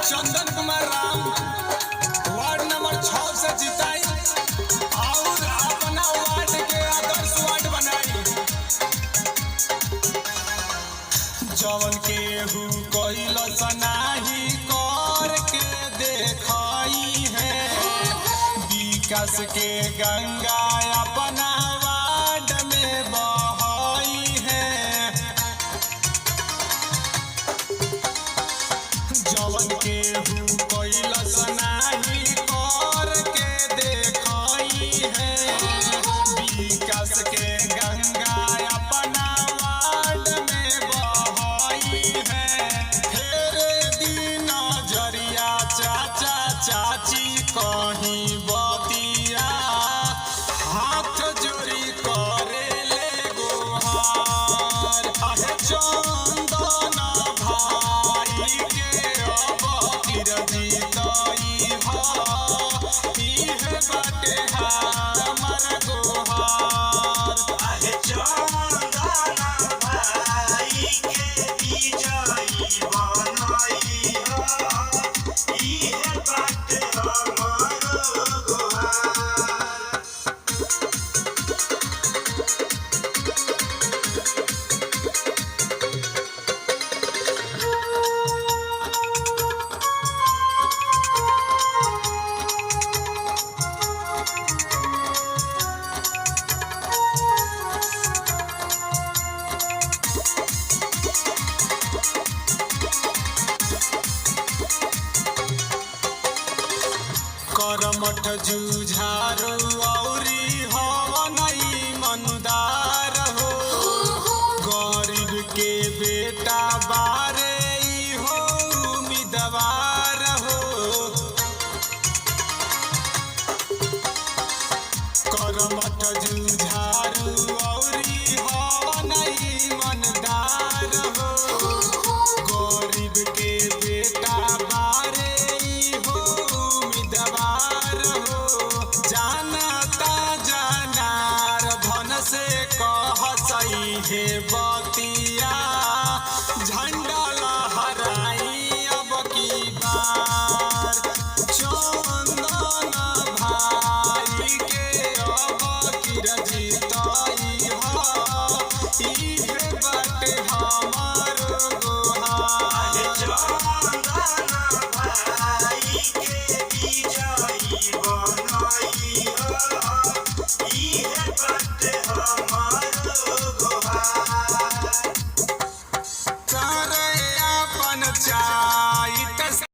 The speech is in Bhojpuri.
चंदन कुमार राम वार्ड नंबर 6 से जिताई और अपना वार्ड के आदर्श वार्ड बनाई। जवन केहू कइल सनाही कर के देखाई है, विकास के गंगा अपना वार्ड में बहाई है। जवन केहू कइल सनाही कर के देखाई है, विकास के गंगा अपना वार्ड में बहाई है। फेर दिन नजरिया चाचा चाची कहीं बतिया, हाथ जोड़ी करे ले गोहार। आहे चंदन भाई के बाटे हमर गोहार। आहे चंदन भाई के विजयी बनाई इहे बाटे हमर गोहार। करमठ जुझारू औरी हवनई मंदार हो, गरीब के बेटा बारे हो उम्मीदवार हो। करमठ जुझारू औरी हवनई मंदार हो, गरीब के बेटा बारे हो उम्मीदवार हो। जानता जनार धन से कह सही है बतिया, झंडा लहराई अब की बार। चंदन भाई के अब की जीताई हो, इहे बाटे हमर गोहार। चंदन भाई के विजयी बनाई इहे बाटे हमर गोहार। करे अपन